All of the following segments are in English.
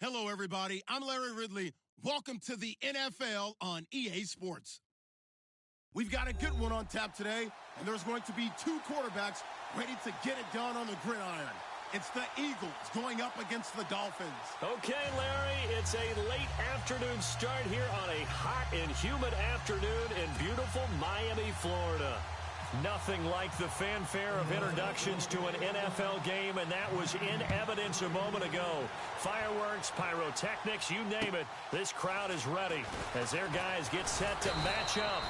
Hello, everybody. I'm Larry Ridley. Welcome to the NFL on EA Sports. We've got a good one on tap today, and there's going to be two quarterbacks ready to get it done on the gridiron. It's the Eagles going up against the Dolphins. Okay, Larry, it's a late afternoon start here on a hot and humid afternoon in beautiful Miami, Florida. Nothing like the fanfare of introductions to an NFL game, and that was in evidence a moment ago. Fireworks, pyrotechnics, you name it, this crowd is ready as their guys get set to match up.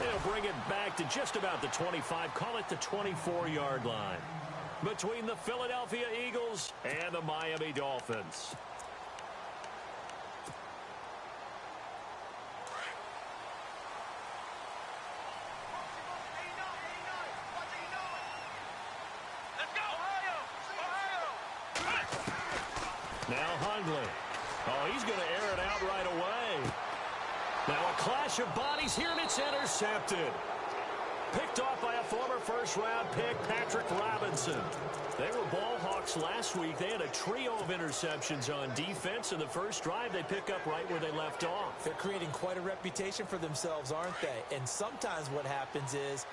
They'll bring it back to just about the 25, call it the 24-yard line, between the Philadelphia Eagles and the Miami Dolphins. Now Hundley. Oh, he's going to air it out right away. Now a clash of bodies here, and it's intercepted. Picked off by a former first-round pick, Patrick Robinson. They were ball hawks last week. They had a trio of interceptions on defense. In the first drive, they pick up right where they left off. They're creating quite a reputation for themselves, aren't they? And sometimes what happens is,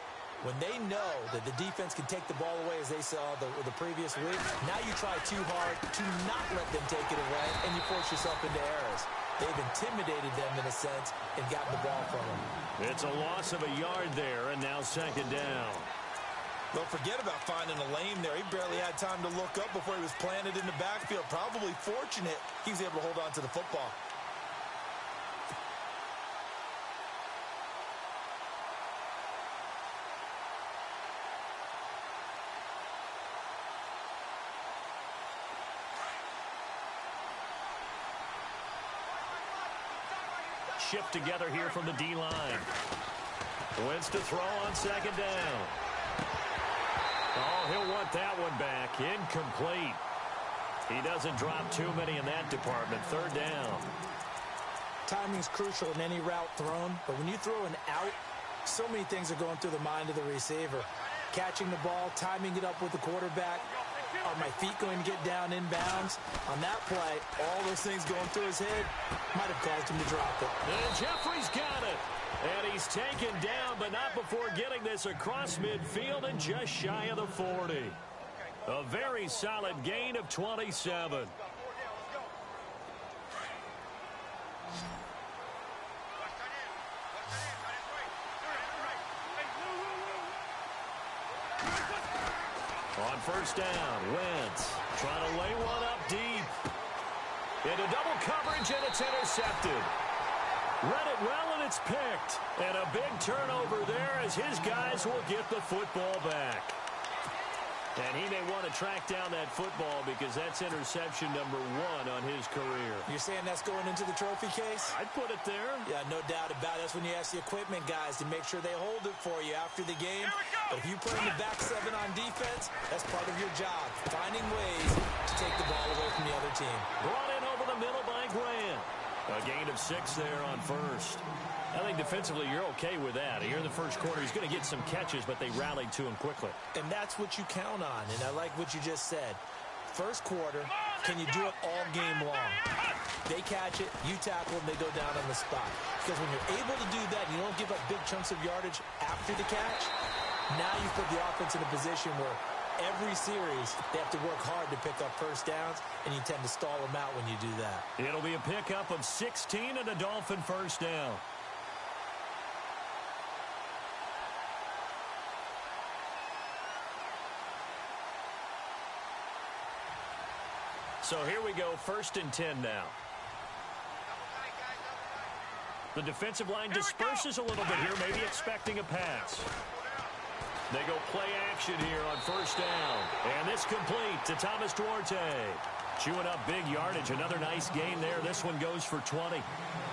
when they know that the defense can take the ball away, as they saw the previous week, now you try too hard to not let them take it away, and you force yourself into errors. They've intimidated them in a sense and gotten the ball from them. It's a loss of a yard there, and now second down. Don't forget about finding a lane there. He barely had time to look up before he was planted in the backfield. Probably fortunate he was able to hold on to the football. Shift together here from the D-line. Wins to throw on second down. Oh, he'll want that one back. Incomplete. He doesn't drop too many in that department. Third down. Timing's crucial in any route thrown, but when you throw an out, so many things are going through the mind of the receiver. Catching the ball, timing it up with the quarterback. Are my feet going to get down inbounds? On that play, all those things going through his head might have caused him to drop it. And Jeffrey's got it. And he's taken down, but not before getting this across midfield and just shy of the 40. A very solid gain of 27. On first down, Wentz trying to lay one up deep. Into double coverage, and it's intercepted. Read it well, and it's picked. And a big turnover there as his guys will get the football back. And he may want to track down that football because that's interception number 1 on his career. You're saying that's going into the trophy case? I'd put it there. Yeah, no doubt about it. That's when you ask the equipment guys to make sure they hold it for you after the game. But if you play in the back 7 on defense, that's part of your job, finding ways to take the ball away from the other team. Brought in over the middle by Grant. A gain of 6 there on first. I think defensively you're okay with that. Here in the first quarter, he's going to get some catches, but they rallied to him quickly. And that's what you count on, and I like what you just said. First quarter, can you do it all game long? They catch it, you tackle them, they go down on the spot. Because when you're able to do that, you don't give up big chunks of yardage after the catch, now you put the offense in a position where every series they have to work hard to pick up first downs, and you tend to stall them out when you do that. It'll be a pickup of 16 and a Dolphin first down. So here we go, 1st and 10 now. The defensive line disperses a little bit here, maybe expecting a pass. They go play action here on first down. And this complete to Thomas Duarte. Chewing up big yardage. Another nice gain there. This one goes for 20.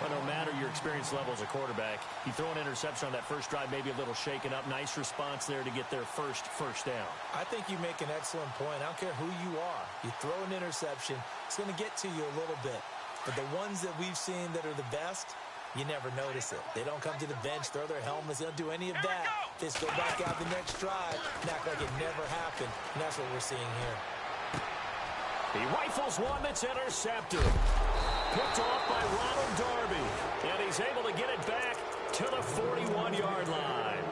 But no matter your experience level as a quarterback, you throw an interception on that first drive, maybe a little shaken up. Nice response there to get their first down. I think you make an excellent point. I don't care who you are. You throw an interception, it's going to get to you a little bit. But the ones that we've seen that are the best, you never notice it. They don't come to the bench, throw their helmets. They don't do any of that. They just go back out the next drive and act like it never happened. And that's what we're seeing here. He rifles one that's intercepted. Picked off by Ronald Darby. And he's able to get it back to the 41-yard line.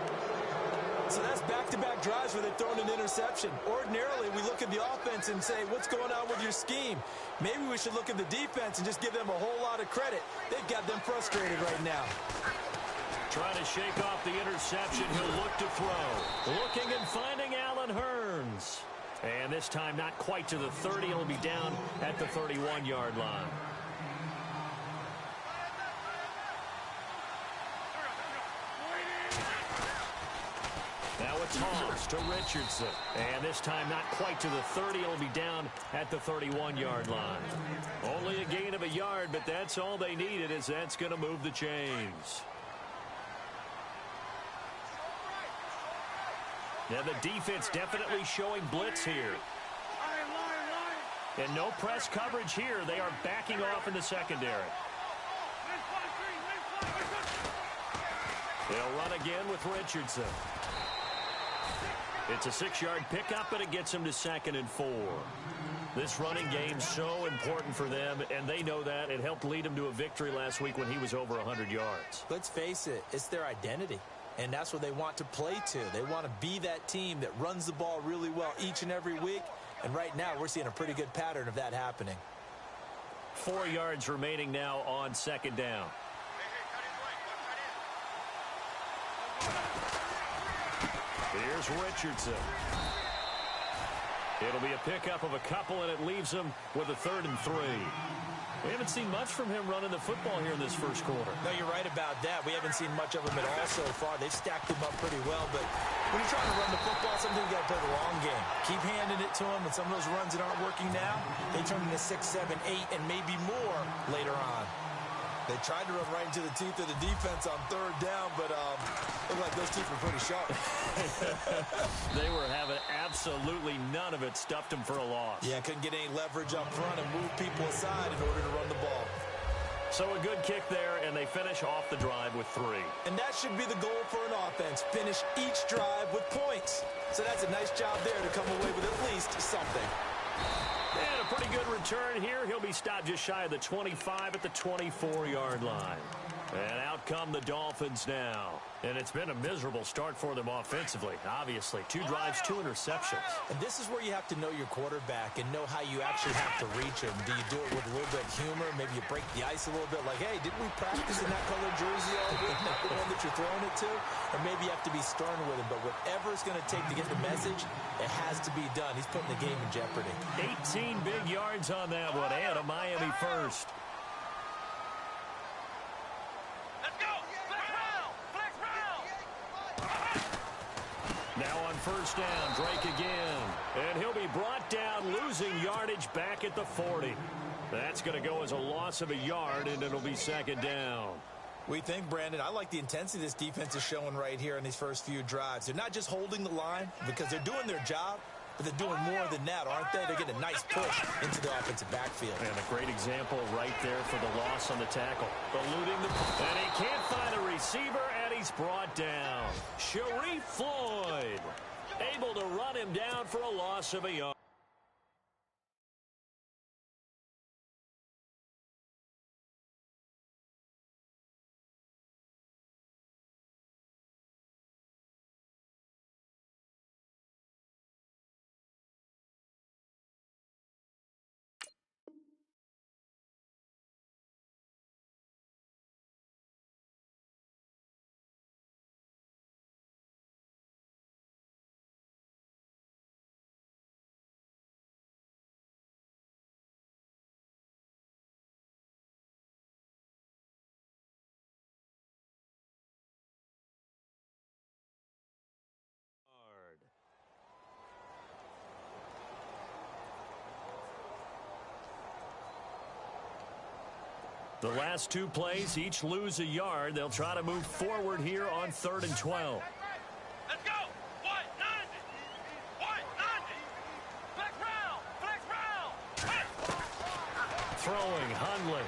So that's back-to-back drives where they're throwing an interception. Ordinarily, we look at the offense and say, what's going on with your scheme? Maybe we should look at the defense and just give them a whole lot of credit. They've got them frustrated right now. Trying to shake off the interception. He'll look to throw. Looking and finding Allen Hurns. And this time not quite to the 30. It'll be down at the 31-yard line. Now a toss to Richardson. And this time not quite to the 30. It'll be down at the 31-yard line. Only a gain of a yard, but that's all they needed, as that's going to move the chains. Now the defense definitely showing blitz here. And no press coverage here. They are backing off in the secondary. They'll run again with Richardson. It's a 6-yard pickup, and it gets him to 2nd and 4. This running game's so important for them, and they know that. It helped lead them to a victory last week when he was over 100 yards. Let's face it, it's their identity, and that's what they want to play to. They want to be that team that runs the ball really well each and every week, and right now we're seeing a pretty good pattern of that happening. 4 yards remaining now on 2nd down. Here's Richardson. It'll be a pickup of a couple, and it leaves them with a 3rd and 3. We haven't seen much from him running the football here in this first quarter. No, you're right about that. We haven't seen much of him at all so far. They've stacked him up pretty well, but when you're trying to run the football, sometimes you got to play the long game. Keep handing it to him, and some of those runs that aren't working now, they turn into 6, 7, 8, and maybe more later on. They tried to run right into the teeth of the defense on 3rd down, but looked like those teeth were pretty sharp. They were having absolutely none of it. Stuffed them for a loss. Yeah, couldn't get any leverage up front and move people aside in order to run the ball. So a good kick there, and they finish off the drive with 3. And that should be the goal for an offense. Finish each drive with points. So that's a nice job there to come away with at least something. And a pretty good return here. He'll be stopped just shy of the 25 at the 24-yard line. And out come the Dolphins now. And it's been a miserable start for them offensively, obviously. 2 drives, 2 interceptions. And this is where you have to know your quarterback and know how you actually have to reach him. Do you do it with a little bit of humor? Maybe you break the ice a little bit, like, hey, didn't we practice in that colored jersey all week? Not the one that you're throwing it to? Or maybe you have to be stern with him. But whatever it's going to take to get the message, it has to be done. He's putting the game in jeopardy. 18 big yards on that one, and a Miami first. Now on 1st down, Drake again. And he'll be brought down, losing yardage back at the 40. That's going to go as a loss of a yard, and it'll be 2nd down. We think, Brandon, I like the intensity this defense is showing right here in these first few drives. They're not just holding the line because they're doing their job, but they're doing more than that, aren't they? They're getting a nice push into the offensive backfield. And a great example right there for the loss on the tackle. Eluding the... And he can't find a receiver, and he's brought down. Sharif Floyd able to run him down for a loss of a yard. The last 2 plays, each lose a yard. They'll try to move forward here on 3rd and 12. Let's go! What? 90! What? 90! Flex round! Flex round! Hey! Throwing, Hundley.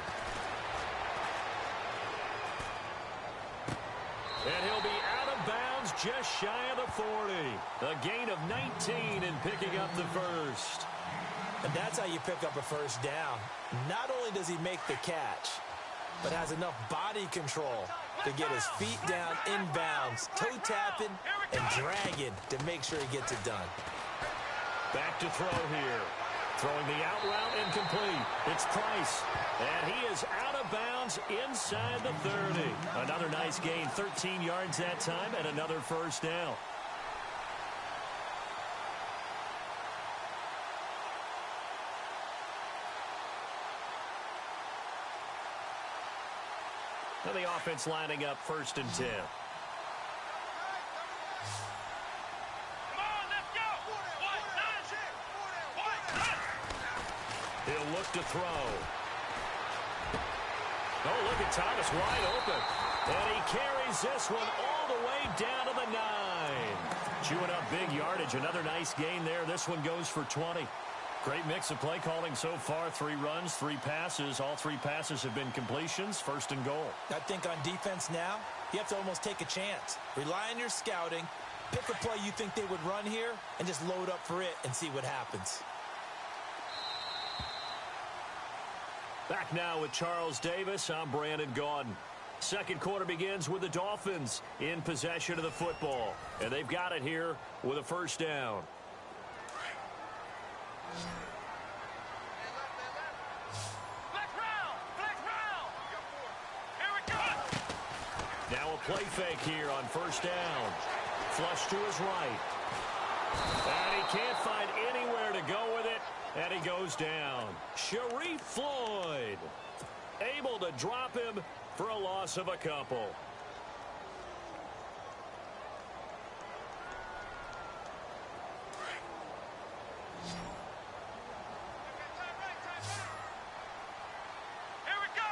And he'll be out of bounds just shy of the 40. A gain of 19 in picking up the first. And that's how you pick up a first down. Not only does he make the catch, but has enough body control to get his feet down inbounds, toe tapping and dragging to make sure he gets it done. Back to throw here. Throwing the out route incomplete. It's Price. And he is out of bounds inside the 30. Another nice gain, 13 yards that time, and another first down. Now the offense lining up 1st and 10. He'll look to throw. Oh, look at Thomas wide open. And he carries this one all the way down to the 9. Chewing up big yardage. Another nice gain there. This one goes for 20. Great mix of play calling so far. 3 runs, 3 passes. All 3 passes have been completions. 1st and goal. I think on defense now, you have to almost take a chance. Rely on your scouting. Pick a play you think they would run here and just load up for it and see what happens. Back now with Charles Davis. I'm Brandon Gaudin. Second quarter begins with the Dolphins in possession of the football. And they've got it here with a first down. Now a play fake here on first down. Flush to his right. And he can't find anywhere to go with it. And he goes down. Sharif Floyd able to drop him for a loss of a couple. Here we go.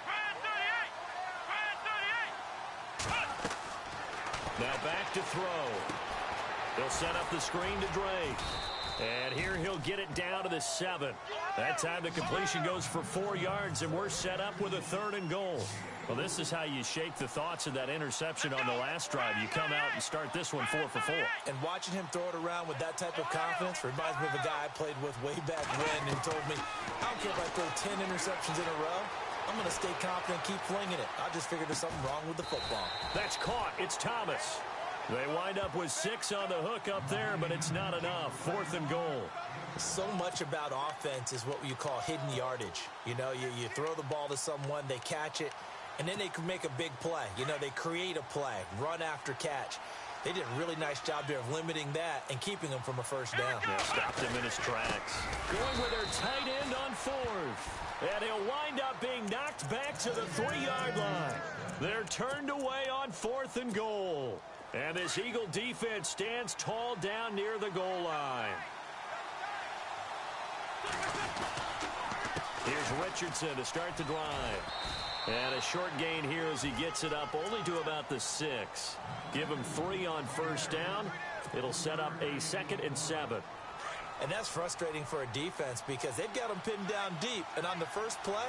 Brand 38. Brand 38. Now back to throw. He'll set up the screen to Drake. And here he'll get it down to the 7. That time the completion goes for 4 yards, and we're set up with a 3rd and goal. Well, this is how you shake the thoughts of that interception on the last drive. You come out and start this one 4 for 4. And watching him throw it around with that type of confidence reminds me of a guy I played with way back when who told me, I don't care if I throw 10 interceptions in a row. I'm going to stay confident, keep flinging it. I just figured there's something wrong with the football. That's caught. It's Thomas. They wind up with 6 on the hook up there, but it's not enough. 4th and goal. So much about offense is what you call hidden yardage. You know, you throw the ball to someone, they catch it, and then they can make a big play. You know, they create a play, run after catch. They did a really nice job there of limiting that and keeping him from a first down. Yeah, stopped him in his tracks. Going with their tight end on 4th. And he'll wind up being knocked back to the 3-yard line. They're turned away on 4th and goal. And this Eagle defense stands tall down near the goal line. Here's Richardson to start the drive. And a short gain here as he gets it up only to about the 6. Give him 3 on first down. It'll set up a 2nd and 7. And that's frustrating for a defense because they've got them pinned down deep. And on the first play,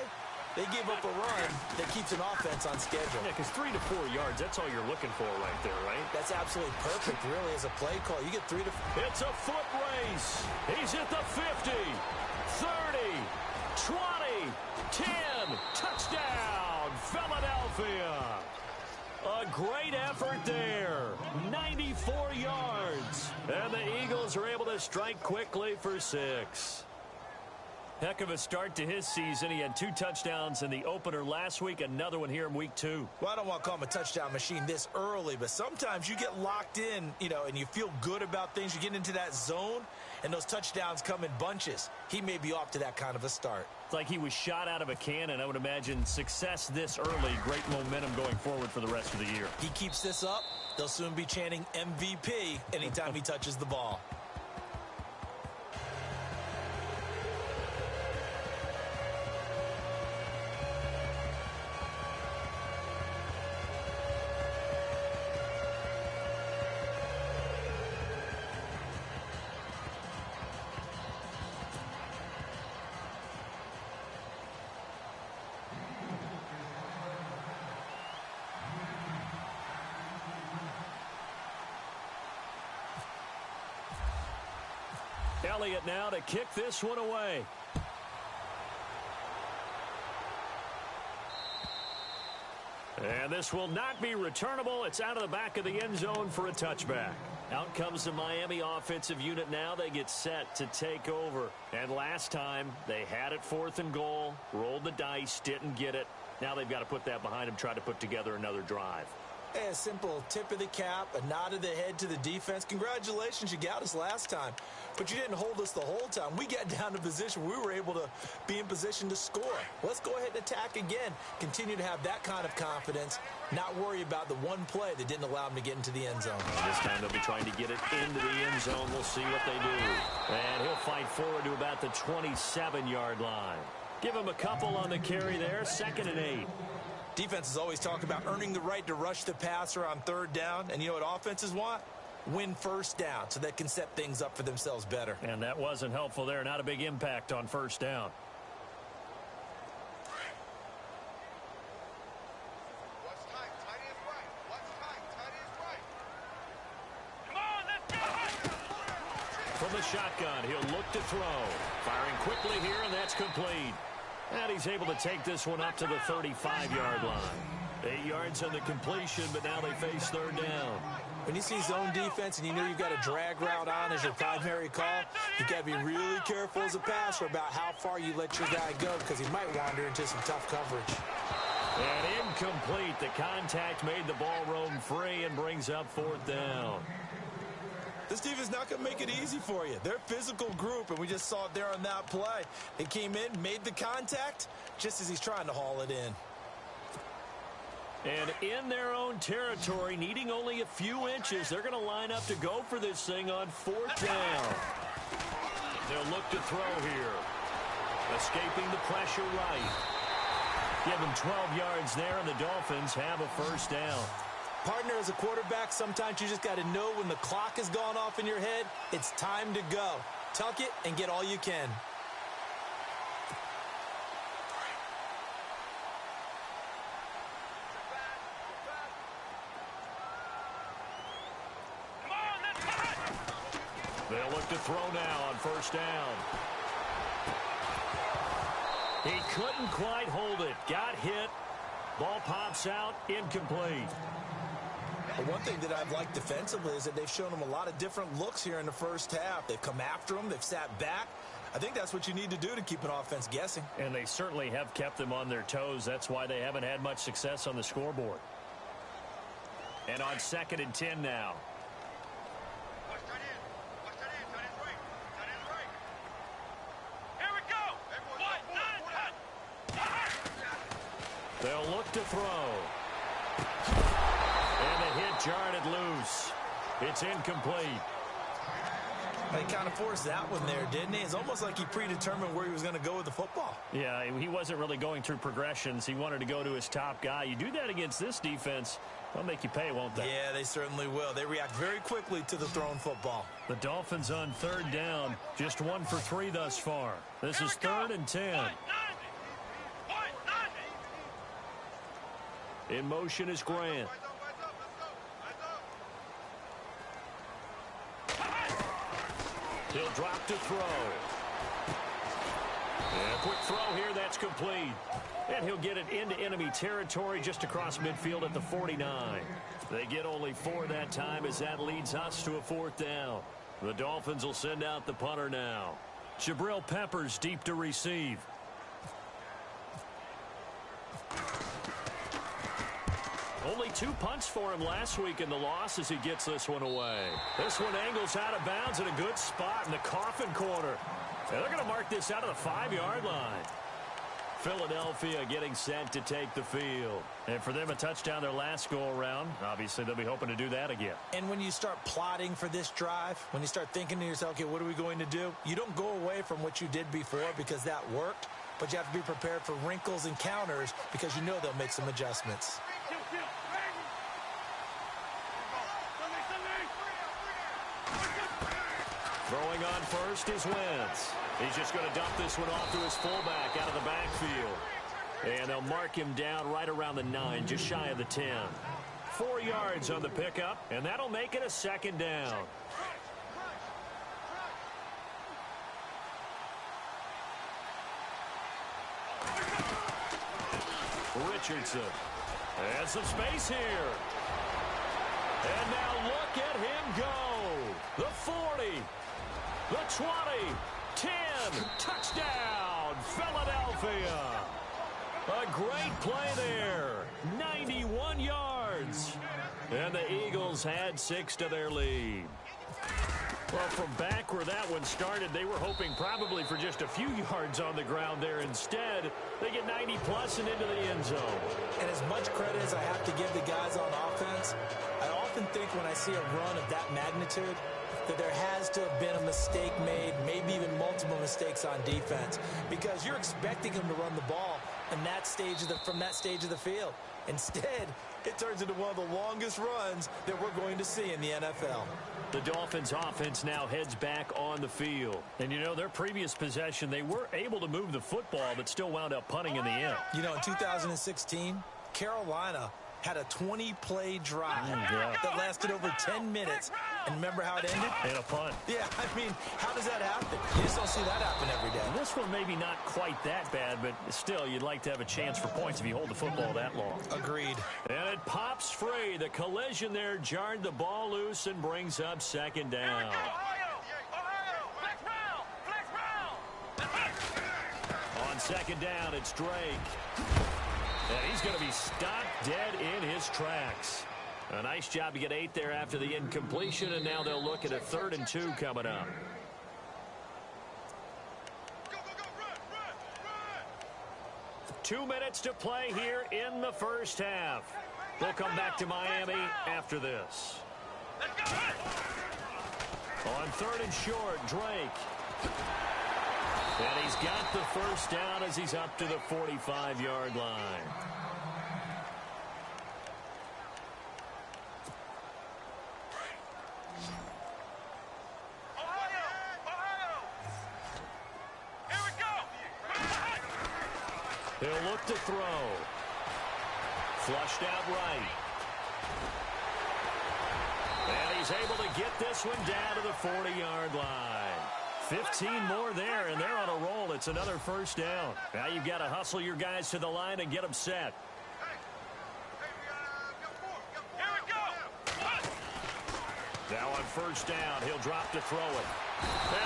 they give up a run that keeps an offense on schedule. Yeah, because 3 to 4 yards, that's all you're looking for right there, right? That's absolutely perfect, really, as a play call. You get 3 to 4. It's a foot race. He's at the 50, 30, 20, 10. Touchdown, Philadelphia. A great effort there. 94 yards. And the Eagles are able to strike quickly for 6. Heck of a start to his season. He had 2 touchdowns in the opener last week, another one here in week 2. Well, I don't want to call him a touchdown machine this early, but sometimes you get locked in, you know, and you feel good about things. You get into that zone, and those touchdowns come in bunches. He may be off to that kind of a start. It's like he was shot out of a cannon. I would imagine success this early, great momentum going forward for the rest of the year. He keeps this up, they'll soon be chanting MVP anytime he touches the ball. Elliott now to kick this one away. And this will not be returnable. It's out of the back of the end zone for a touchback. Out comes the Miami offensive unit now. They get set to take over. And last time, they had it 4th and goal, rolled the dice, didn't get it. Now they've got to put that behind them, try to put together another drive. Hey, a simple tip of the cap, a nod of the head to the defense. Congratulations, you got us last time. But you didn't hold us the whole time. We got down to position. We were able to be in position to score. Let's go ahead and attack again. Continue to have that kind of confidence. Not worry about the one play that didn't allow them to get into the end zone. This time they'll be trying to get it into the end zone. We'll see what they do. And he'll fight forward to about the 27-yard line. Give him a couple on the carry there. 2nd and 8. Defenses always talk about earning the right to rush the passer on 3rd down. And you know what offenses want? Win 1st down so they can set things up for themselves better. And that wasn't helpful there. Not a big impact on 1st down. What's tight? Tight is right. What's tight? Tight is right. Come on, let's go. From the shotgun, he'll look to throw. Firing quickly here, and that's complete. And he's able to take this one up to the 35-yard line. 8 yards on the completion, but now they face 3rd down. When you see zone defense and you know you've got a drag route on as your primary call, you've got to be really careful as a passer about how far you let your guy go because he might wander into some tough coverage. And incomplete. The contact made the ball roam free and brings up 4th down. This defense is not going to make it easy for you. They're a physical group, and we just saw it there on that play. They came in, made the contact, just as he's trying to haul it in. And in their own territory, needing only a few inches, they're going to line up to go for this thing on 4th down. They'll look to throw here. Escaping the pressure right. Give them 12 yards there, and the Dolphins have a 1st down. Partner, as a quarterback, sometimes you just got to know when the clock has gone off in your head, it's time to go. Tuck it and get all you can. They'll look to throw now on 1st down. He couldn't quite hold it. Got hit. Ball pops out. Incomplete. But one thing that I've liked defensively is that they've shown them a lot of different looks here in the 1st half. They've come after them. They've sat back. I think that's what you need to do to keep an offense guessing. And they certainly have kept them on their toes. That's why they haven't had much success on the scoreboard. And on 2nd and 10 now. Watch that in. Watch that in. Tight is right. Tight is right. Here we go. They'll look to throw. And the hit jarred it loose. It's incomplete. He kind of forced that one there, didn't he? It's almost like he predetermined where he was going to go with the football. Yeah, he wasn't really going through progressions. He wanted to go to his top guy. You do that against this defense, they'll make you pay, won't they? Yeah, they certainly will. They react very quickly to the thrown football. The Dolphins on 3rd down, just 1 for 3 thus far. This is 3rd and 10. In motion is Grant. He'll drop to throw. And a quick throw here, that's complete. And he'll get it into enemy territory just across midfield at the 49. They get only 4 that time as that leads us to a 4th down. The Dolphins will send out the punter now. Jabril Peppers deep to receive. Only 2 punts for him last week in the loss as he gets this one away. This one angles out of bounds in a good spot in the coffin corner. And they're going to mark this out of the 5-yard line. Philadelphia getting set to take the field. And for them, a touchdown their last go-around. Obviously, they'll be hoping to do that again. And when you start plotting for this drive, when you start thinking to yourself, okay, what are we going to do? You don't go away from what you did before because that worked. But you have to be prepared for wrinkles and counters because you know they'll make some adjustments. Throwing on first is Wentz. He's just going to dump this one off to his fullback out of the backfield. And they'll mark him down right around the 9, just shy of the 10. 4 yards on the pickup, and that'll make it a 2nd down. Richardson. And some space here. And now look at him go. The 40. The 20. 10. Touchdown, Philadelphia. A great play there. 91 yards. And the Eagles had 6 to their lead. Well, from back where that one started, they were hoping probably for just a few yards on the ground there. Instead, they get 90-plus and into the end zone. And as much credit as I have to give the guys on offense, I often think when I see a run of that magnitude that there has to have been a mistake made, maybe even multiple mistakes on defense, because you're expecting them to run the ball in that stage from that stage of the field. Instead, it turns into one of the longest runs that we're going to see in the NFL. The Dolphins offense now heads back on the field. And, you know, their previous possession, they were able to move the football, but still wound up punting in the end. You know, in 2016, Carolina had a 20-play drive that lasted over 10 minutes. And remember how it ended? And a punt. Yeah, I mean, how does that happen? You just don't see that happen every day. And this one maybe not quite that bad, but still, you'd like to have a chance for points if you hold the football that long. Agreed. And it pops free. The collision there jarred the ball loose and brings up second down. On second down, it's Drake. And he's going to be stopped dead in his tracks. A nice job to get 8 there after the incompletion, and now they'll look at a 3rd and 2 coming up. Go, go, go, run, run, run. 2 minutes to play here in the first half. We'll come back to Miami after this. On 3rd and short, Drake. And he's got the first down as he's up to the 45-yard line. He'll look to throw. Flushed out right. And he's able to get this one down to the 40-yard line. 15 more there, and they're on a roll. It's another first down. Now you've got to hustle your guys to the line and get them set. Now on first down, he'll drop to throw it.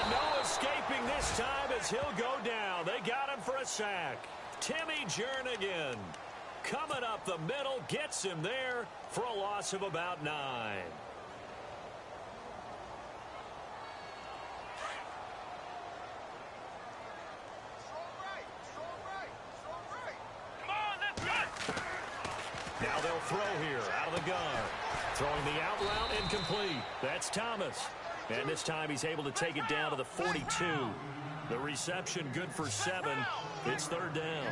And no escaping this time as he'll go down. They got him for a sack. Timmy Jernigan coming up the middle, gets him there for a loss of about 9. Now they'll throw here out of the gun. Throwing the out route incomplete. That's Thomas. And this time he's able to take it down to the 42. The reception good for 7. It's 3rd down.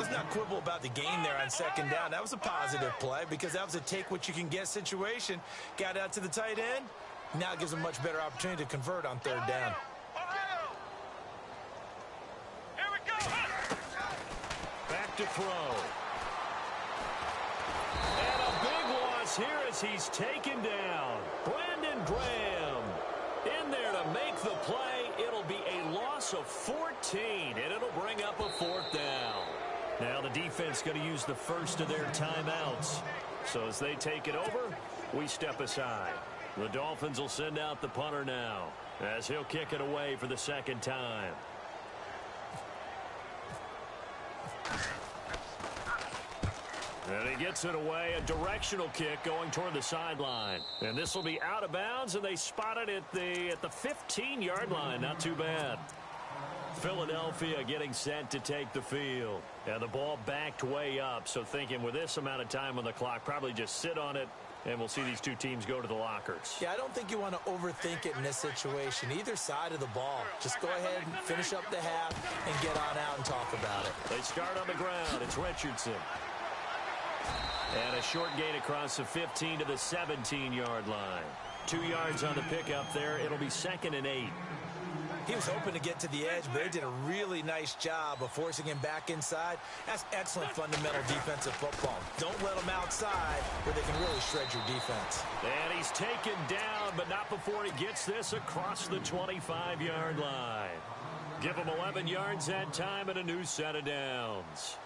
Let's not quibble about the gain there on second down. That was a positive play because that was a take-what-you-can-get situation. Got out to the tight end. Now it gives him a much better opportunity to convert on 3rd down. Here we go. Back to throw. And a big loss here as he's taken down. Brandon Graham in there to make the play. It'll be a loss of 14, and it'll bring up a 4th down. Now the defense going to use the first of their timeouts. So as they take it over, we step aside. The Dolphins will send out the punter now as he'll kick it away for the 2nd time. And he gets it away, a directional kick going toward the sideline. And this will be out of bounds, and they spot it at the 15-yard line. Not too bad. Philadelphia getting set to take the field. And the ball backed way up, so thinking with this amount of time on the clock, probably just sit on it, and we'll see these two teams go to the lockers. Yeah, I don't think you want to overthink it in this situation. Either side of the ball. Just go ahead and finish up the half and get on out and talk about it. They start on the ground. It's Richardson. And a short gain across the 15 to the 17-yard line. 2 yards on the pickup there. It'll be 2nd and 8. He was hoping to get to the edge, but they did a really nice job of forcing him back inside. That's excellent fundamental defensive football. Don't let them outside where they can really shred your defense. And he's taken down, but not before he gets this across the 25-yard line. Give him 11 yards that time and a new set of downs.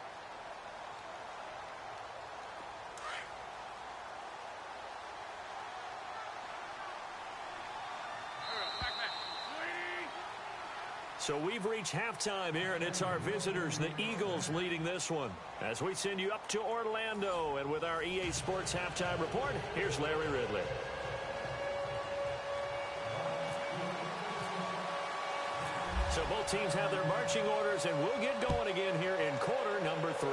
So we've reached halftime here, and it's our visitors, the Eagles, leading this one. As we send you up to Orlando, and with our EA Sports Halftime Report, here's Larry Ridley. So both teams have their marching orders, and we'll get going again here in quarter number 3.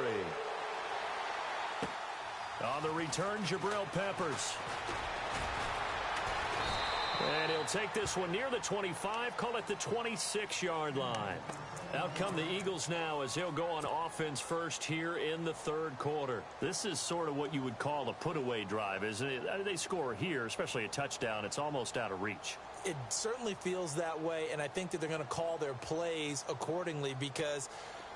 On the return, Jabril Peppers. And he'll take this one near the 25, call it the 26-yard line. Out come the Eagles now as he'll go on offense first here in the third quarter. This is sort of what you would call a put-away drive, isn't it? They score here, especially a touchdown. It's almost out of reach. It certainly feels that way, and I think that they're going to call their plays accordingly, because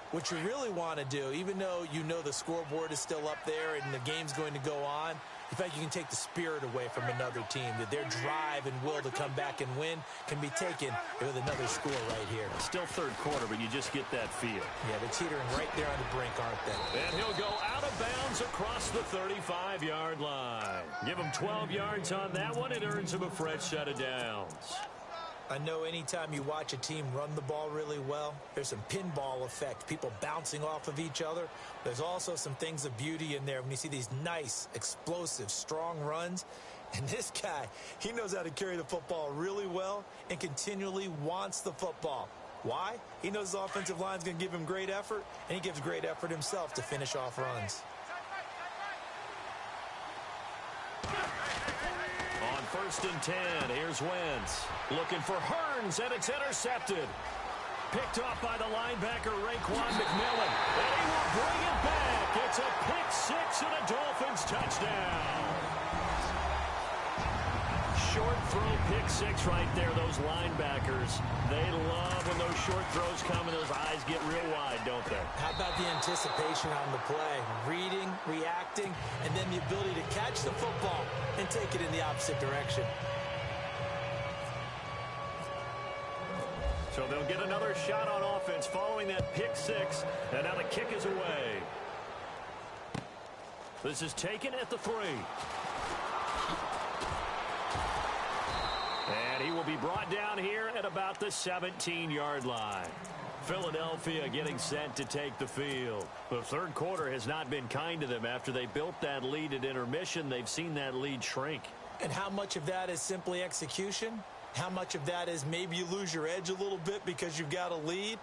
what you really want to do, even though you know the scoreboard is still up there and the game's going to go on, in fact, you can take the spirit away from another team, that their drive and will to come back and win can be taken with another score right here. Still third quarter, but you just get that feel. Yeah, they're teetering right there on the brink, aren't they? And he'll go out of bounds across the 35-yard line. Give him 12 yards on that one. It earns him a fresh set of downs. I know anytime you watch a team run the ball really well, there's some pinball effect, people bouncing off of each other. There's also some things of beauty in there when you see these nice, explosive, strong runs. And this guy, he knows how to carry the football really well and continually wants the football. Why? He knows his offensive line's going to give him great effort, and he gives great effort himself to finish off runs. First and 10, here's Wentz. Looking for Hearns, and it's intercepted. Picked off by the linebacker, Raekwon McMillan. And he will bring it back. It's a pick six and a Dolphins touchdown. Short throw pick six right there, those linebackers. They love when those short throws come and those eyes get real wide, don't they? How about the anticipation on the play? Reading, reacting, and then the ability to catch the football and take it in the opposite direction. So they'll get another shot on offense following that pick six, and now the kick is away. This is taken at the 3. And he will be brought down here at about the 17-yard line. Philadelphia getting set to take the field. The third quarter has not been kind to them. After they built that lead at intermission, they've seen that lead shrink. And how much of that is simply execution? How much of that is maybe you lose your edge a little bit because you've got a lead?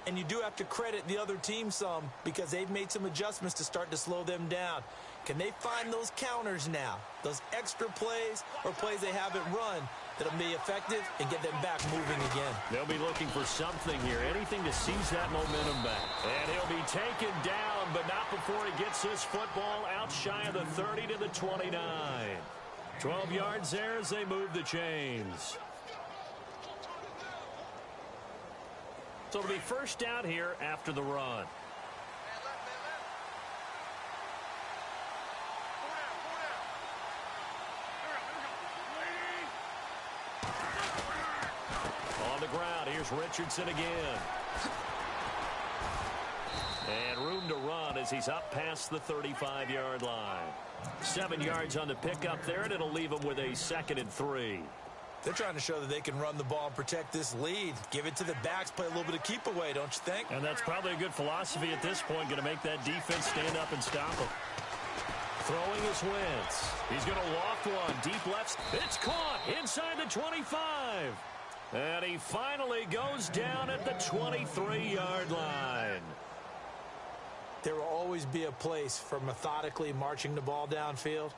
And you do have to credit the other team some, because they've made some adjustments to start to slow them down. Can they find those counters now, those extra plays or plays they haven't run that'll be effective and get them back moving again? They'll be looking for something here, anything to seize that momentum back. And he'll be taken down, but not before he gets this football out shy of the 30 to the 29. 12 yards there as they move the chains. So it'll be first down here after the run. On the ground, here's Richardson again. And room to run as he's up past the 35-yard line. 7 yards on the pickup there, and it'll leave him with a 2nd and 3. They're trying to show that they can run the ball and protect this lead. Give it to the backs, play a little bit of keep away, don't you think? And that's probably a good philosophy at this point, going to make that defense stand up and stop him. Throwing is Wentz. He's going to loft one, deep left. It's caught inside the 25. And he finally goes down at the 23-yard line. There will always be a place for methodically marching the ball downfield.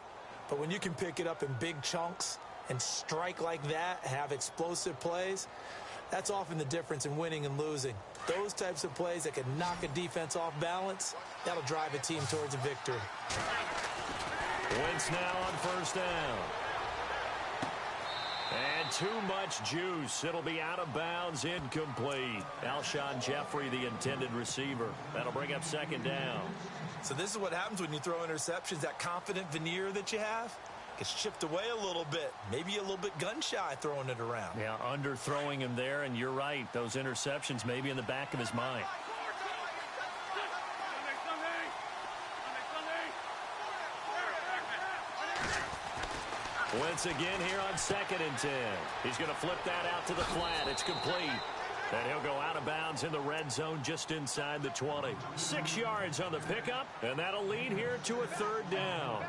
But when you can pick it up in big chunks and strike like that, have explosive plays, that's often the difference in winning and losing. Those types of plays that can knock a defense off balance, that'll drive a team towards a victory. Wentz now on first down. And too much juice. It'll be out of bounds, incomplete. Alshon Jeffrey, the intended receiver. That'll bring up 2nd down. So this is what happens when you throw interceptions. That confident veneer that you have gets chipped away a little bit. Maybe a little bit gun-shy throwing it around. Yeah, underthrowing him there, and you're right. Those interceptions may be in the back of his mind. Wentz again here on 2nd and 10. He's going to flip that out to the flat. It's complete. And he'll go out of bounds in the red zone just inside the 20. 6 yards on the pickup, and that'll lead here to a third down.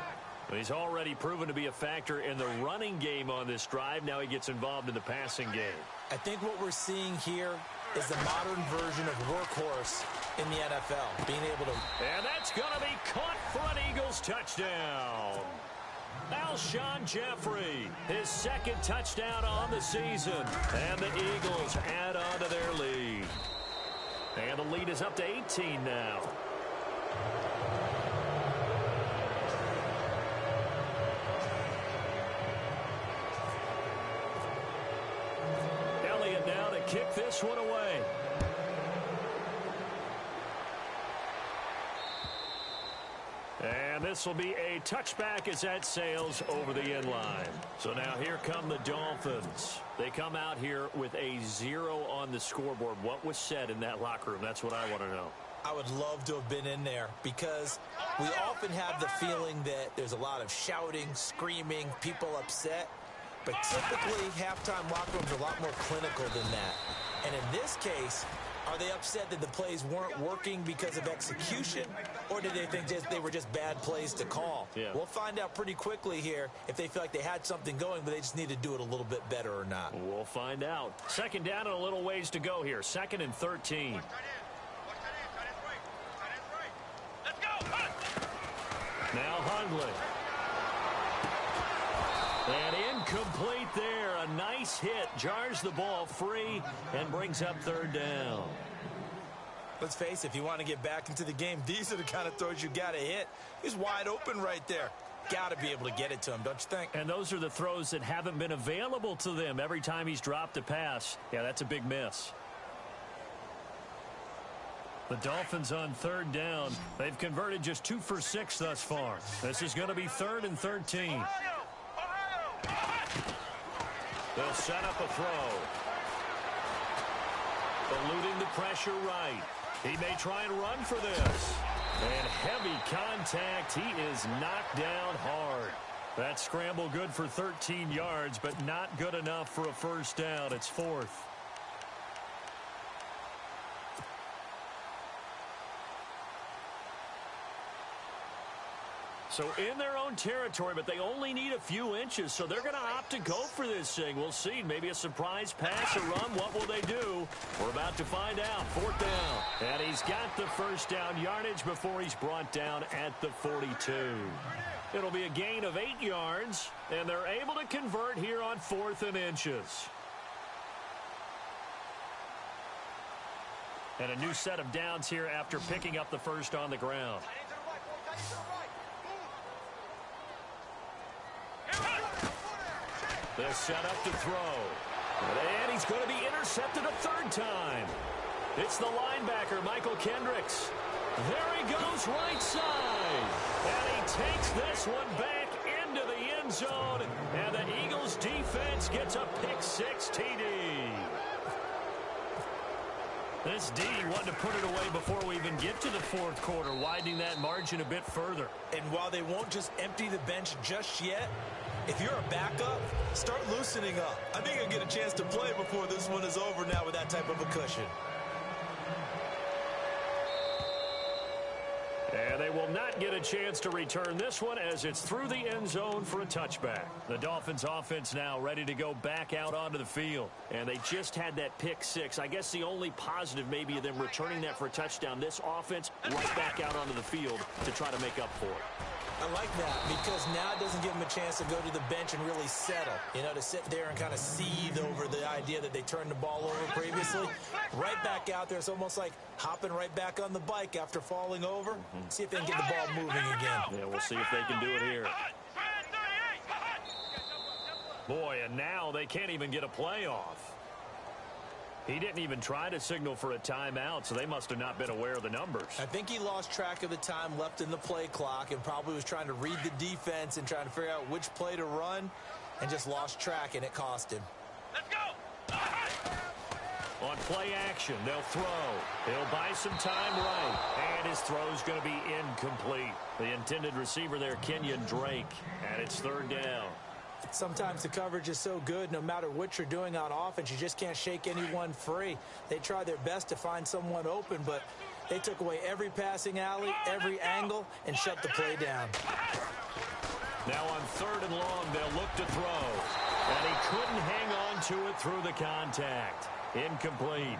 He's already proven to be a factor in the running game on this drive. Now he gets involved in the passing game. I think what we're seeing here is the modern version of workhorse in the NFL, being able to... And that's going to be caught for an Eagles touchdown. Alshon Jeffrey, his second touchdown on the season. And the Eagles add on to their lead. And the lead is up to 18 now. Elliott now to kick this one away. And this will be a touchback as that sails over the end line. So now here come the Dolphins. They come out here with a 0 on the scoreboard. What was said in that locker room? That's what I want to know. I would love to have been in there because we often have the feeling that there's a lot of shouting, screaming, people upset. But typically, halftime locker rooms are a lot more clinical than that. And in this case, are they upset that the plays weren't working because of execution, or did they think they were just bad plays to call? Yeah. We'll find out pretty quickly here if they feel like they had something going, but they just need to do it a little bit better or not. We'll find out. Second down and a little ways to go here. 2nd and 13. Now Hundley. And incomplete there. A nice hit. Jars the ball free and brings up third down. Let's face it, if you want to get back into the game, these are the kind of throws you got to hit. He's wide open right there. Got to be able to get it to him, don't you think? And those are the throws that haven't been available to them every time he's dropped a pass. Yeah, that's a big miss. The Dolphins on third down. They've converted just 2 for 6 thus far. This is going to be 3rd and 13. They'll set up a throw. Eluding the pressure right. He may try and run for this. And heavy contact. He is knocked down hard. That scramble good for 13 yards, but not good enough for a first down. It's 4th. So in their own territory, but they only need a few inches, so they're going to opt to go for this thing. We'll see. Maybe a surprise pass or run. What will they do? We're about to find out. 4th down. And he's got the first down yardage before he's brought down at the 42. It'll be a gain of 8 yards, and they're able to convert here on 4th and inches. And a new set of downs here after picking up the first on the ground. They'll set up to throw. And he's going to be intercepted a 3rd time. It's the linebacker, Michael Kendricks. There he goes right side. And he takes this one back into the end zone. And the Eagles defense gets a pick-6 TD. This D wanted to put it away before we even get to the 4th quarter, widening that margin a bit further. And while they won't just empty the bench just yet, if you're a backup, start loosening up. I think you'll get a chance to play before this one is over now with that type of a cushion. And they will not get a chance to return this one as it's through the end zone for a touchback. The Dolphins offense now ready to go back out onto the field. And they just had that pick-6. I guess the only positive maybe of them returning that for a touchdown. This offense right back out onto the field to try to make up for it. I like that because now it doesn't give them a chance to go to the bench and really settle. You know, to sit there and kind of seethe over the idea that they turned the ball over previously. Right back out there. It's almost like hopping right back on the bike after falling over. See if they can get the ball moving again. Yeah, we'll see if they can do it here. Boy, and now they can't even get a play off. He didn't even try to signal for a timeout, so they must have not been aware of the numbers. I think he lost track of the time left in the play clock and probably was trying to read the defense and trying to figure out which play to run and just lost track, and it cost him. Let's go! On play action, they'll throw. He'll buy some time right, and his throw's going to be incomplete. The intended receiver there, Kenyon Drake, and it's 3rd down. Sometimes the coverage is so good, no matter what you're doing on offense, you just can't shake anyone free. They try their best to find someone open, but they took away every passing alley, every angle, and shut the play down. Now on 3rd and long, they'll look to throw. And he couldn't hang on to it through the contact. Incomplete.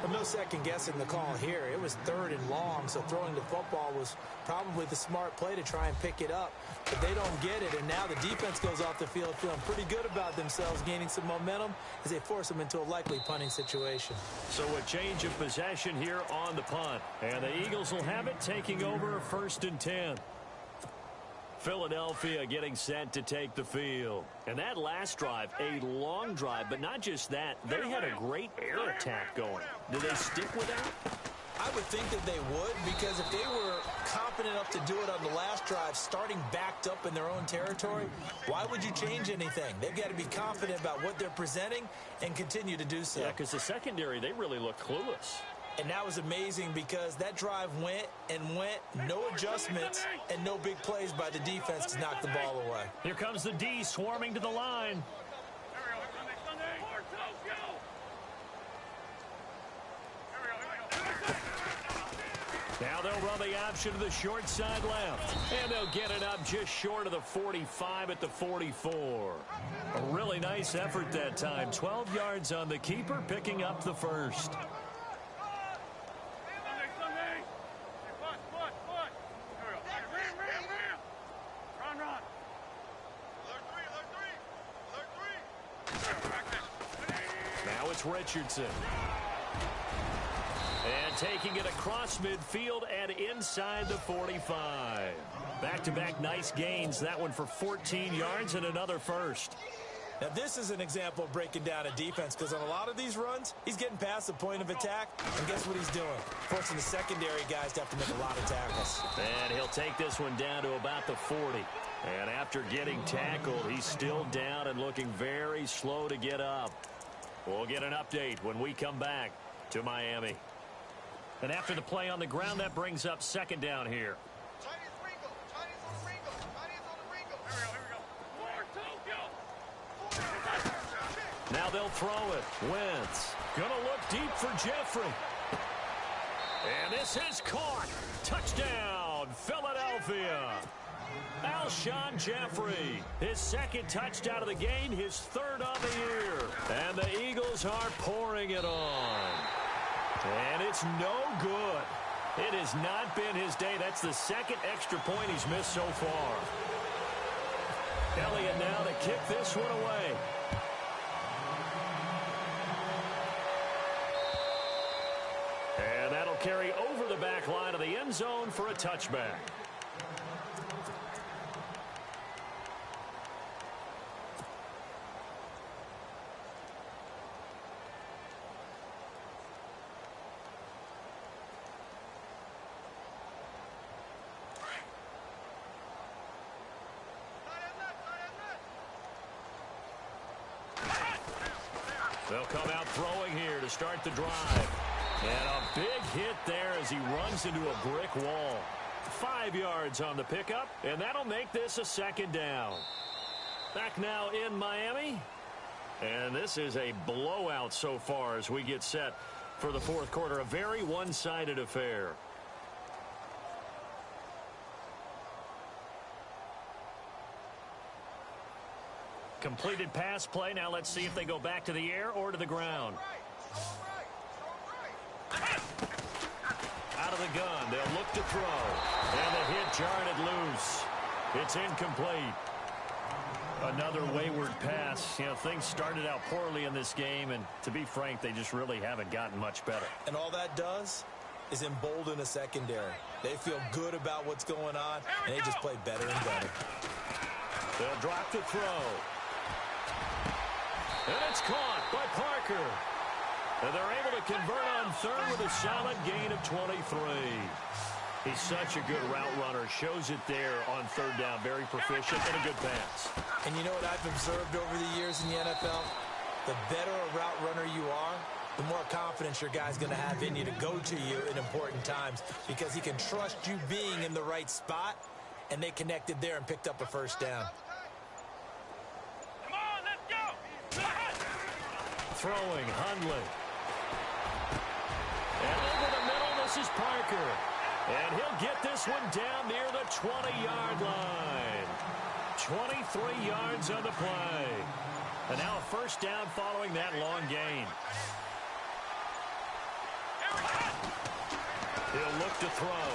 But no second-guessing the call here. It was 3rd and long, so throwing the football was probably the smart play to try and pick it up. But they don't get it, and now the defense goes off the field feeling pretty good about themselves, gaining some momentum as they force them into a likely punting situation. So a change of possession here on the punt. And the Eagles will have it, taking over 1st and 10. Philadelphia getting set to take the field. And that last drive, a long drive, but not just that. They had a great air attack going. Did they stick with that? I would think that they would, because if they were confident enough to do it on the last drive, starting backed up in their own territory, why would you change anything? They've got to be confident about what they're presenting and continue to do so. Yeah, because the secondary, they really looked clueless. And that was amazing because that drive went and went, no adjustments, and no big plays by the defense to knock the ball away. Here comes the D swarming to the line. Now they'll run the option to the short side left. And they'll get it up just short of the 45 at the 44. A really nice effort that time. 12 yards on the keeper, picking up the first. Now it's Richardson. And taking it across midfield and inside the 45. Back-to-back nice gains. That one for 14 yards and another first. Now, this is an example of breaking down a defense, because on a lot of these runs, he's getting past the point of attack, and guess what he's doing? Forcing the secondary guys to have to make a lot of tackles. And he'll take this one down to about the 40. And after getting tackled, he's still down and looking very slow to get up. We'll get an update when we come back to Miami. And after the play on the ground, that brings up 2nd down here. Now they'll throw it. Wentz gonna look deep for Jeffrey. And this is caught. Touchdown, Philadelphia. Alshon Jeffrey, his 2nd touchdown of the game, his 3rd of the year. And the Eagles are pouring it on. And it's no good. It has not been his day. That's the 2nd extra point he's missed so far. Elliott now to kick this one away. And that'll carry over the back line of the end zone for a touchback. They'll come out throwing here to start the drive. And a big hit there as he runs into a brick wall. 5 yards on the pickup, and that'll make this a 2nd down. Back now in Miami. And this is a blowout so far as we get set for the 4th quarter. A very one-sided affair. Completed pass play. Now let's see if they go back to the air or to the ground. Out of the gun. They'll look to throw. And the hit jarred it loose. It's incomplete. Another wayward pass. You know, things started out poorly in this game, and to be frank, they just really haven't gotten much better. And all that does is embolden a secondary. They feel good about what's going on, and they just play better and better. They'll drop the throw. And it's caught by Parker. And they're able to convert on 3rd with a solid gain of 23. He's such a good route runner. Shows it there on 3rd down. Very proficient and a good pass. And you know what I've observed over the years in the NFL? The better a route runner you are, the more confidence your guy's going to have in you to go to you in important times, because he can trust you being in the right spot, and they connected there and picked up a 1st down. throwing, Hundley. And over the middle, this is Parker. And he'll get this one down near the 20-yard line. 23 yards on the play. And now a first down following that long gain. He'll look to throw.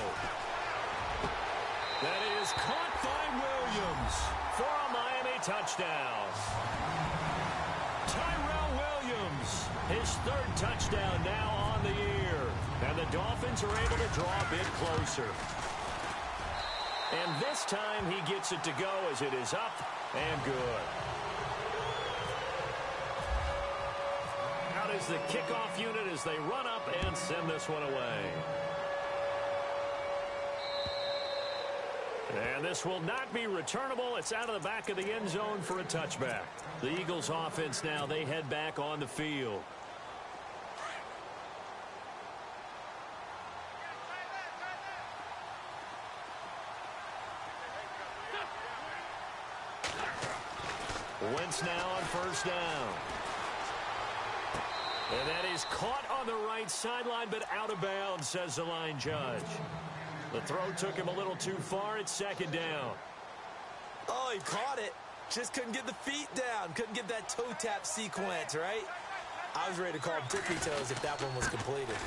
That is caught by Williams for a Miami touchdown. Tyrell Williams, his third touchdown now on the year. And the Dolphins are able to draw a bit closer. And this time he gets it to go as it is up and good. Out is the kickoff unit as they run up and send this one away. And this will not be returnable. It's out of the back of the end zone for a touchback. The Eagles offense now, they head back on the field. Wentz now on first down. And that is caught on the right sideline, but out of bounds, says the line judge. The throw took him a little too far. It's second down. Oh, he caught it. Just couldn't get the feet down. Couldn't get that toe tap sequence, right? I was ready to call him tippy toes if that one was completed.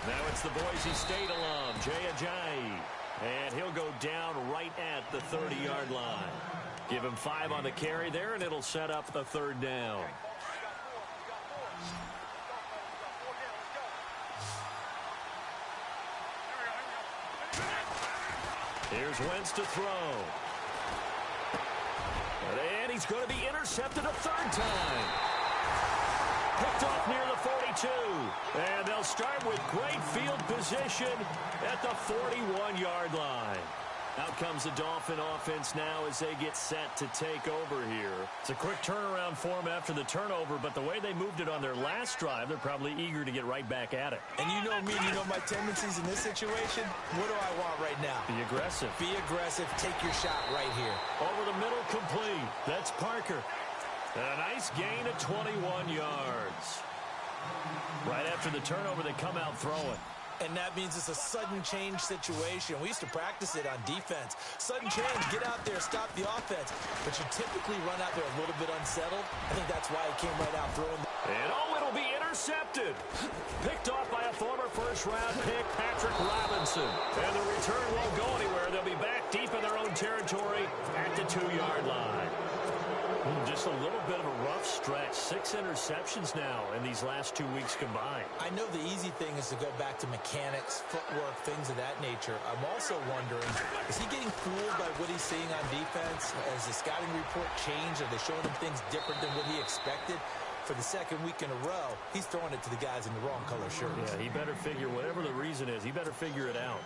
Now it's the Boise State alum, Jay Ajayi. And he'll go down right at the 30-yard line. Give him 5 on the carry there, and it'll set up a third down. Here's Wentz to throw. And he's going to be intercepted a third time. Picked off near the 42. And they'll start with great field position at the 41-yard line. Out comes the Dolphin offense now as they get set to take over here. It's a quick turnaround for them after the turnover, but the way they moved it on their last drive, they're probably eager to get right back at it. And you know me, you know my tendencies in this situation. What do I want right now? Be aggressive. Be aggressive. Take your shot right here. Over the middle, complete. That's Parker. And a nice gain of 21 yards. Right after the turnover, they come out throwing. And that means it's a sudden change situation. We used to practice it on defense. Sudden change, get out there, stop the offense. But you typically run out there a little bit unsettled. I think that's why he came right out throwing. And it'll be intercepted. Picked off by a former first-round pick, Patrick Robinson. And the return won't go anywhere. They'll be back deep in their own territory at the 2-yard line. Just a little bit of a rough stretch. 6 interceptions now in these last 2 weeks combined. I know the easy thing is to go back to mechanics, footwork, things of that nature. I'm also wondering, is he getting fooled by what he's seeing on defense? Has the scouting report changed? Are they showing him things different than what he expected? For the second week in a row, he's throwing it to the guys in the wrong color shirts. Yeah, he better figure, whatever the reason is, he better figure it out.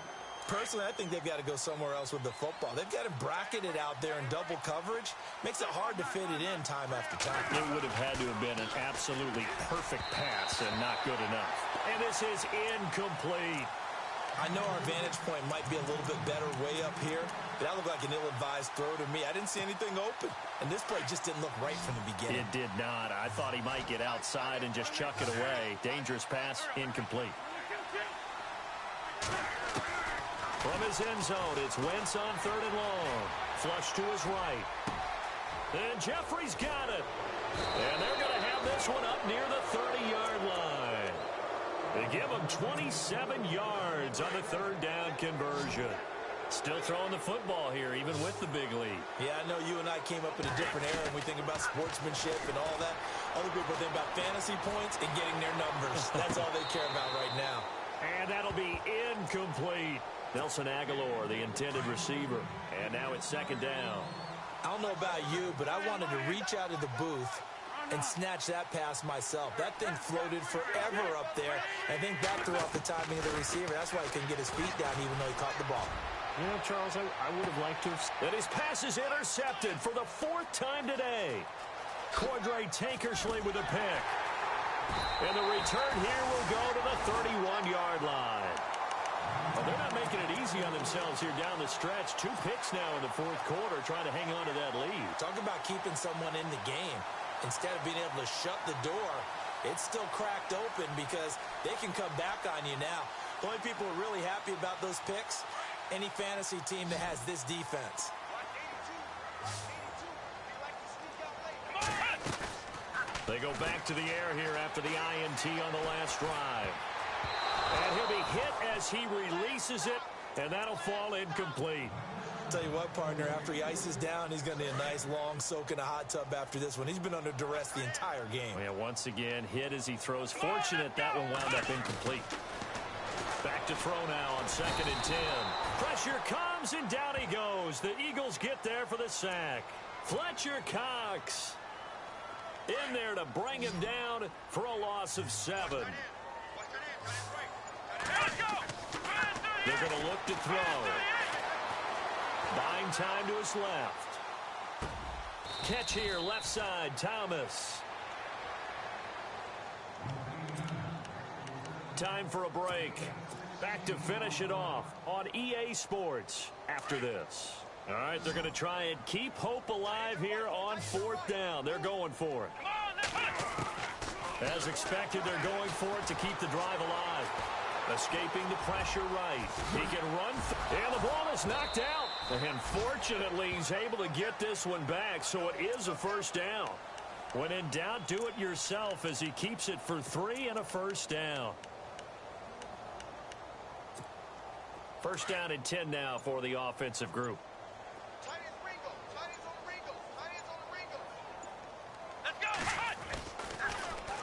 Personally, I think they've got to go somewhere else with the football. They've got to bracket it out there in double coverage. Makes it hard to fit it in time after time. It would have had to have been an absolutely perfect pass and not good enough. And this is incomplete. I know our vantage point might be a little bit better way up here, but that looked like an ill-advised throw to me. I didn't see anything open. And this play just didn't look right from the beginning. It did not. I thought he might get outside and just chuck it away. Dangerous pass, incomplete. From his end zone, it's Wentz on 3rd and long. Flush to his right. And Jeffrey's got it. And they're going to have this one up near the 30-yard line. They give him 27 yards on the 3rd down conversion. Still throwing the football here, even with the big lead. Yeah, I know you and I came up in a different era, and we think about sportsmanship and all that. Other people think about fantasy points and getting their numbers. That's all they care about right now. And that'll be incomplete. Nelson Aguilar, the intended receiver. And now it's 2nd down. I don't know about you, but I wanted to reach out of the booth and snatch that pass myself. That thing floated forever up there. I think that threw off the timing of the receiver. That's why he couldn't get his feet down even though he caught the ball. You know, Charles, I would have liked to have... And his pass is intercepted for the 4th time today. Cordray Tankersley with a pick. And the return here will go to the 31-yard line. Well, they're not making it easy on themselves here down the stretch. 2 picks now in the 4th quarter, trying to hang on to that lead. Talk about keeping someone in the game. Instead of being able to shut the door, it's still cracked open because they can come back on you now. The only people who are really happy about those picks, any fantasy team that has this defense. They go back to the air here after the INT on the last drive. And he'll be hit as he releases it, and that'll fall incomplete. Tell you what, partner, after he ices down, he's going to need a nice long soak in a hot tub after this one. He's been under duress the entire game. Yeah, once again, hit as he throws. Fortunate that one wound up incomplete. Back to throw now on 2nd and 10. Pressure comes, and down he goes. The Eagles get there for the sack. Fletcher Cox in there to bring him down for a loss of 7. They're going to look to throw. Buying time to his left. Catch here, left side, Thomas. Time for a break. Back to finish it off on EA Sports after this. All right, they're going to try and keep hope alive here on 4th down. They're going for it. As expected, they're going for it to keep the drive alive. Escaping the pressure right. He can run. And the ball is knocked out. And fortunately, he's able to get this one back, so it is a 1st down. When in doubt, do it yourself as he keeps it for 3 and a 1st down. 1st down and 10 now for the offensive group.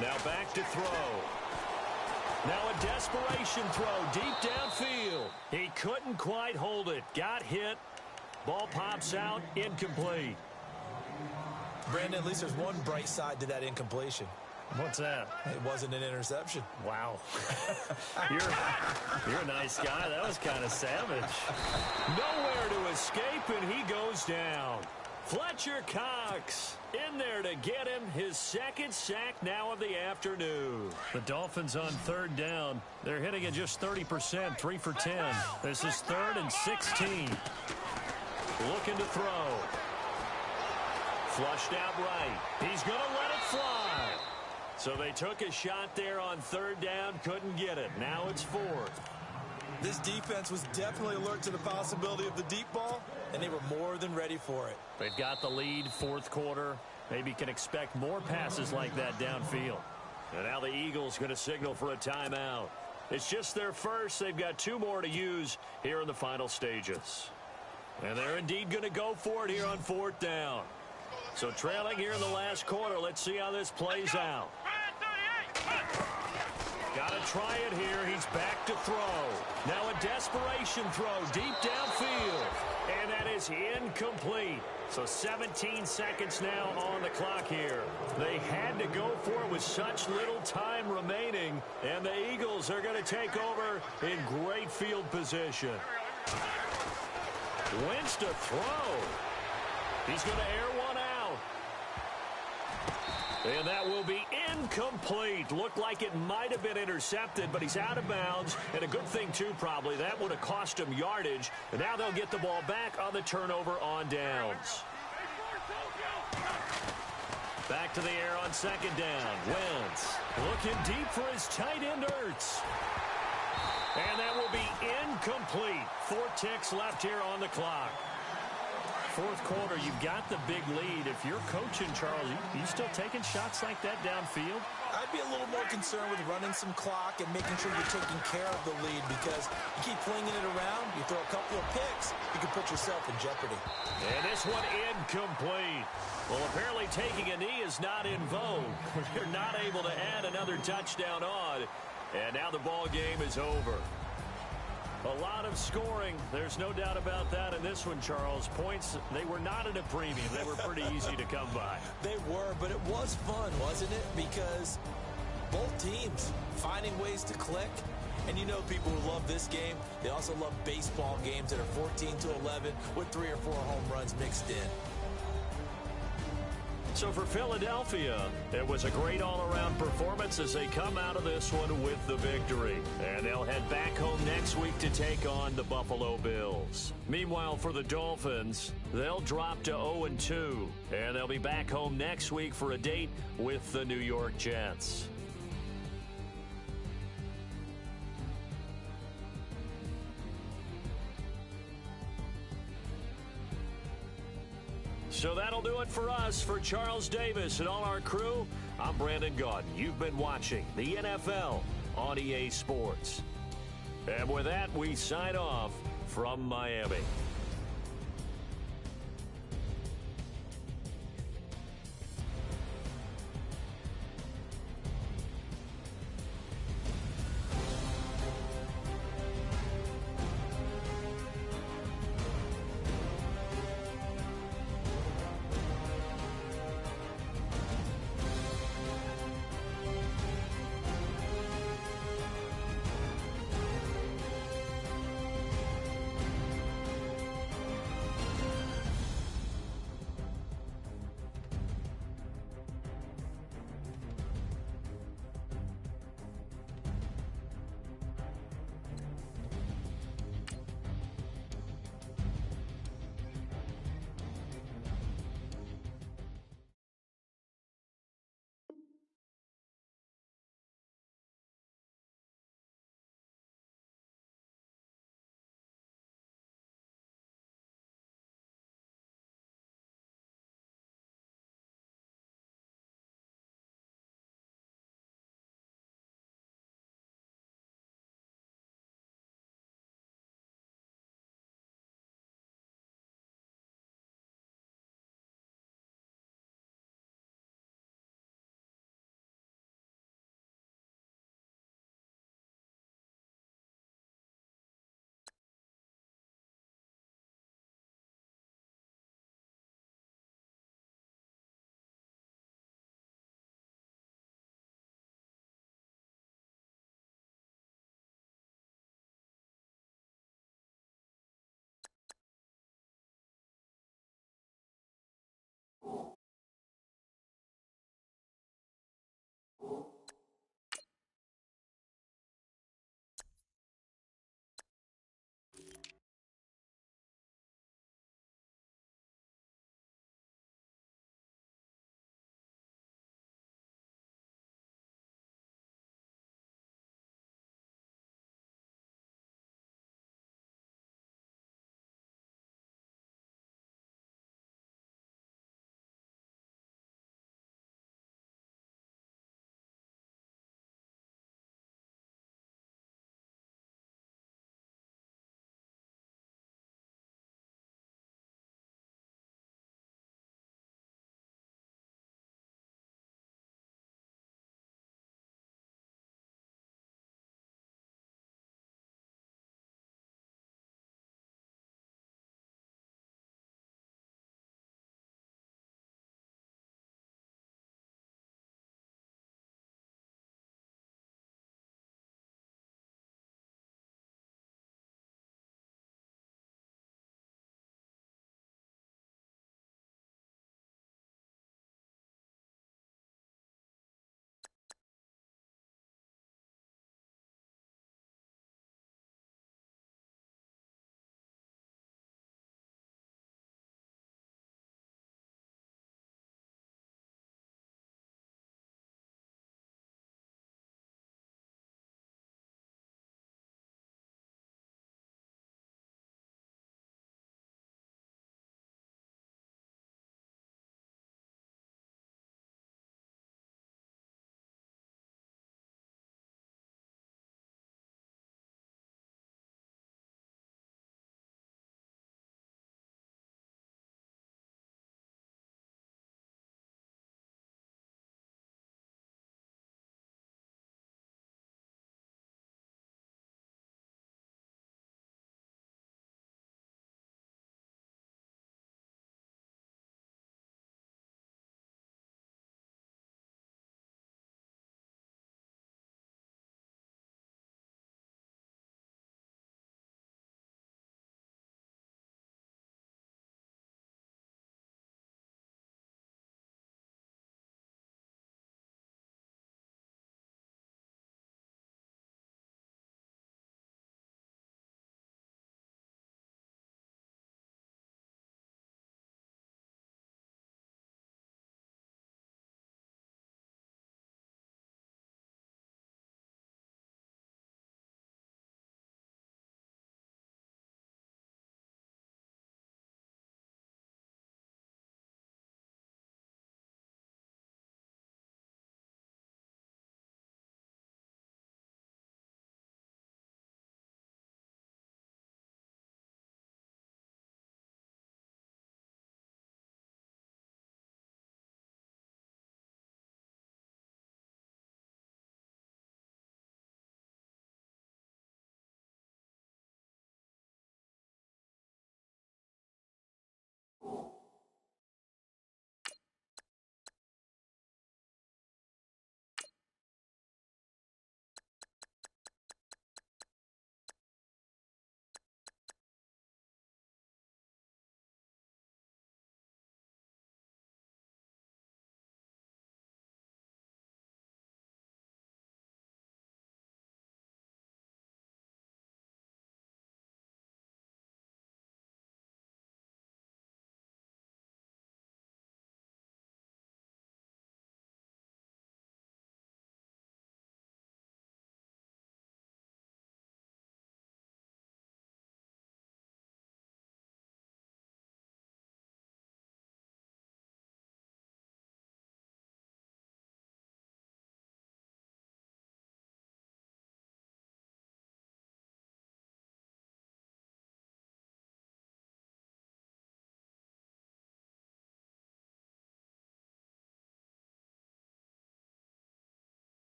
Now back to throw. Now a desperation throw deep downfield. He couldn't quite hold it. Got hit. Ball pops out. Incomplete. Brandon, at least there's one bright side to that incompletion. What's that? It wasn't an interception. Wow. You're a nice guy. That was kind of savage. Nowhere to escape, and he goes down. Fletcher Cox in there to get him his 2nd sack now of the afternoon. The Dolphins on 3rd down. They're hitting at just 30%, 3 for 10. This is 3rd and 16. Looking to throw. Flushed out right. He's going to let it fly. So they took a shot there on 3rd down, couldn't get it. Now it's 4th. This defense was definitely alert to the possibility of the deep ball, and they were more than ready for it. They've got the lead, 4th quarter. Maybe can expect more passes like that downfield. And now the Eagles going to signal for a timeout. It's just their first. They've got 2 more to use here in the final stages. And they're indeed going to go for it here on 4th down. So trailing here in the last quarter. Let's see how this plays out. Got to try it here. He's back to throw. Now a desperation throw deep downfield. And that is incomplete. So 17 seconds now on the clock here. They had to go for it with such little time remaining. And the Eagles are going to take over in great field position. Wentz to throw. He's going to air one out. And that will be incomplete. Looked like it might have been intercepted, but he's out of bounds. And a good thing, too, probably. That would have cost him yardage. And now they'll get the ball back on the turnover on downs. Back to the air on 2nd down. Wentz looking deep for his tight end, Ertz. And that will be incomplete. 4 ticks left here on the clock. 4th quarter, you've got the big lead. If you're coaching, Charles, you still taking shots like that downfield? I'd be a little more concerned with running some clock and making sure you're taking care of the lead, because you keep flinging it around, you throw a couple of picks, you can put yourself in jeopardy. And this one incomplete. Well, apparently taking a knee is not in vogue. They're not able to add another touchdown on. And now the ball game is over. A lot of scoring. There's no doubt about that in this one, Charles. Points, they were not at a premium. They were pretty easy to come by. They were, but it was fun, wasn't it? Because both teams finding ways to click. And you know people who love this game, they also love baseball games that are 14-11 with 3 or 4 home runs mixed in. So for Philadelphia, it was a great all-around performance as they come out of this one with the victory. And they'll head back home next week to take on the Buffalo Bills. Meanwhile, for the Dolphins, they'll drop to 0-2. And they'll be back home next week for a date with the New York Jets. So that'll do it for us. For Charles Davis and all our crew, I'm Brandon Gaudin. You've been watching the NFL on EA Sports. And with that, we sign off from Miami.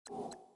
it.